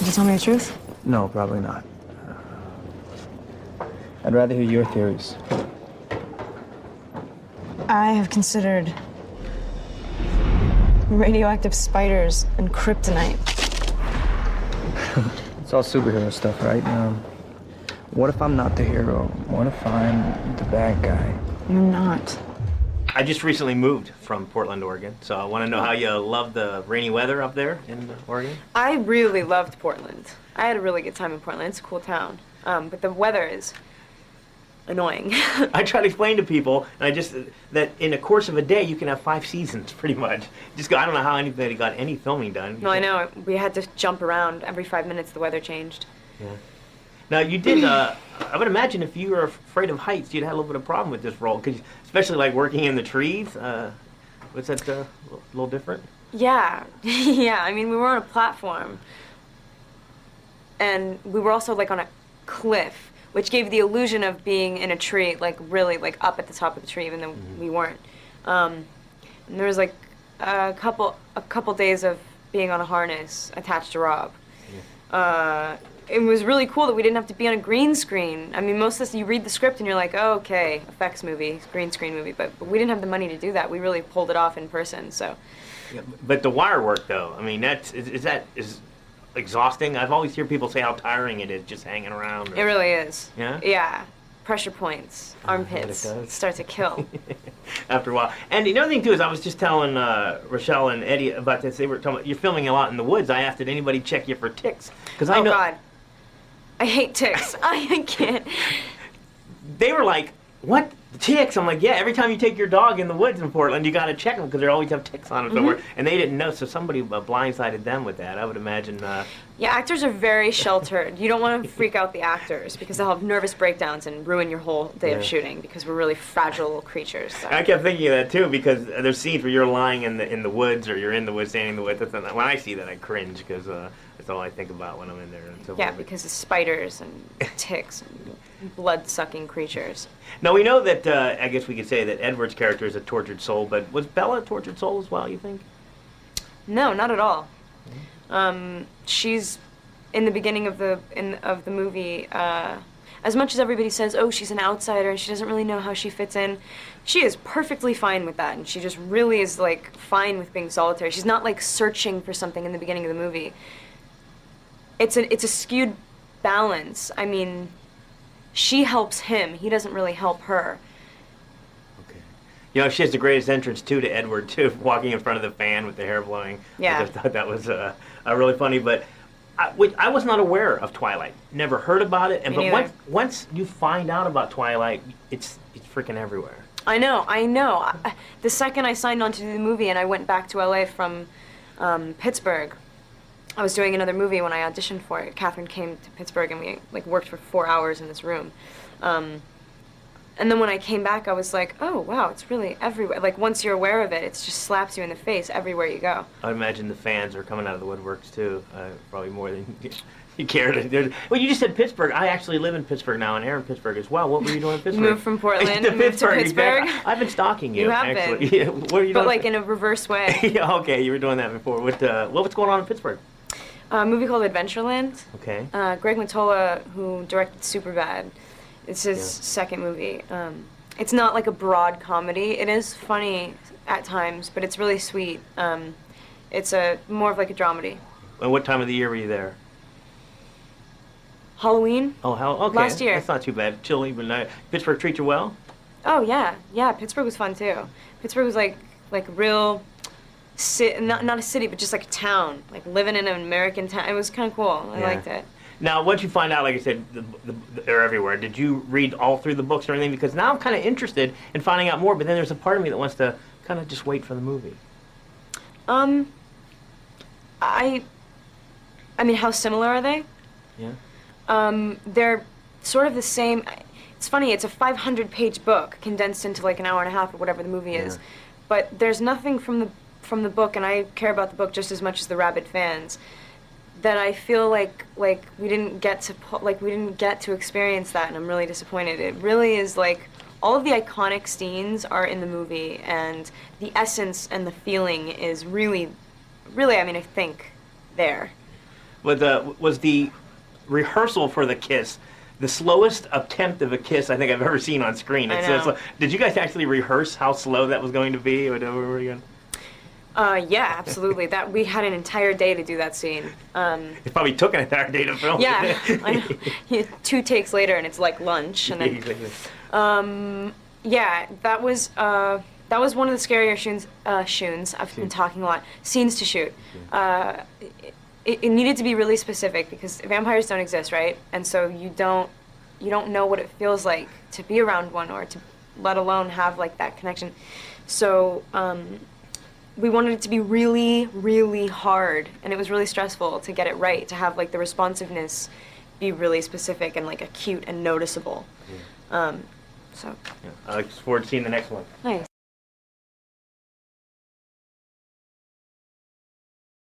you tell me the truth? No, probably not. I'd rather hear your theories. I have considered radioactive spiders and kryptonite. It's all superhero stuff, right? What if I'm not the hero? What if I'm the bad guy? You're not. I just recently moved from Portland, Oregon, so I want to know how you love the rainy weather up there in Oregon. I really loved Portland. I had a really good time in Portland. It's a cool town, but the weather is annoying. I try to explain to people, and that in the course of a day you can have 5 seasons, pretty much. I don't know how anybody got any filming done. No, I know. We had to jump around every 5 minutes. The weather changed. Yeah. Now you did. I would imagine if you were afraid of heights, you'd have a little bit of problem with this role, because especially like working in the trees. Was that a little different? Yeah, yeah. I mean, we were on a platform, and we were also like on a cliff, which gave the illusion of being in a tree, like really like up at the top of the tree, even though we weren't. And there was like a couple days of being on a harness attached to Rob. Yeah. It was really cool that we didn't have to be on a green screen. I mean, most of this, you read the script and you're like, oh, okay, effects movie, green screen movie, but we didn't have the money to do that. We really pulled it off in person, so. Yeah, but the wire work, though, I mean, is exhausting? I've always heard people say how tiring it is just hanging around. It really is. Yeah? Yeah. Pressure points, armpits, start to kill. After a while. And the other thing, too, is I was just telling Rochelle and Eddie about this. They were talking about, you're filming a lot in the woods. I asked, did anybody check you for ticks? Because I know. Oh, God. I hate ticks. I can't. They were like, what? Ticks? I'm like, yeah, every time you take your dog in the woods in Portland, you got to check them because they always have ticks on them somewhere. And they didn't know, so somebody blindsided them with that, I would imagine. Yeah, actors are very sheltered. You don't want to freak out the actors because they'll have nervous breakdowns and ruin your whole day of shooting because we're really fragile little creatures. So. I kept thinking of that, too, because there's scenes where you're lying in the woods or you're in the woods, standing in the woods. When I see that, I cringe because that's all I think about when I'm in there. And so yeah, because of spiders and ticks and blood-sucking creatures. Now, we know that, I guess we could say that Edward's character is a tortured soul, but was Bella a tortured soul as well, you think? No, not at all. She's, in the beginning of the movie, as much as everybody says, oh, she's an outsider, she doesn't really know how she fits in, she is perfectly fine with that, and she just really is, like, fine with being solitary. She's not, like, searching for something in the beginning of the movie. It's a skewed balance. I mean, she helps him. He doesn't really help her. Okay. You know, she has the greatest entrance, too, to Edward, too, walking in front of the fan with the hair blowing. Yeah. I just thought that was really funny, but I was not aware of Twilight. Never heard about it. But once you find out about Twilight, it's freaking everywhere. I know. The second I signed on to do the movie and I went back to LA from Pittsburgh, I was doing another movie when I auditioned for it. Catherine came to Pittsburgh and we like worked for 4 hours in this room. And then when I came back, I was like, oh, wow, it's really everywhere. Like, once you're aware of it, it just slaps you in the face everywhere you go. I imagine the fans are coming out of the woodworks, too, probably more than you care to. Well, you just said Pittsburgh. I actually live in Pittsburgh now, and Aaron Pittsburgh as well. What were you doing in Pittsburgh? You moved from Portland to Pittsburgh. Exactly. I've been stalking you, You have actually. been. Yeah, what are you but, doing? like, in a reverse way. Yeah, okay, you were doing that before. What's going on in Pittsburgh? A movie called Adventureland. Okay. Greg Mottola, who directed Superbad, it's his second movie. It's not like a broad comedy. It is funny at times, but it's really sweet. It's more of like a dramedy. And what time of the year were you there? Halloween. Oh, okay. Last year. That's not too bad. Chilly, but nice. Pittsburgh treat you well? Oh yeah. Pittsburgh was fun too. Pittsburgh was like real, not a city, but just like a town, like living in an American town. It was kind of cool. I liked it. Now, once you find out, like I said, they're everywhere, did you read all through the books or anything? Because now I'm kind of interested in finding out more, but then there's a part of me that wants to kind of just wait for the movie. I mean, how similar are they? Yeah. They're sort of the same. It's funny, it's a 500-page book condensed into like an hour and a half or whatever the movie is. But there's nothing from the book, and I care about the book just as much as the rabid fans, that I feel like we didn't get to experience that, and I'm really disappointed. It really is like all of the iconic scenes are in the movie, and the essence and the feeling is really, I mean, I think there. Was the rehearsal for the kiss the slowest attempt of a kiss I think I've ever seen on screen? I know. Did you guys actually rehearse how slow that was going to be? Yeah, absolutely. That we had an entire day to do that scene. It probably took an entire day to film. Yeah, I know. Yeah, 2 takes later, and it's like lunch, and then. Yeah, that was one of the scarier scenes. I've been talking a lot. Scenes to shoot. It needed to be really specific because vampires don't exist, right? And so you don't know what it feels like to be around one, or to let alone have like that connection. So we wanted it to be really, really hard, and it was really stressful to get it right, to have like the responsiveness be really specific and like acute and noticeable. So. Yeah, I look forward to seeing the next one. Nice.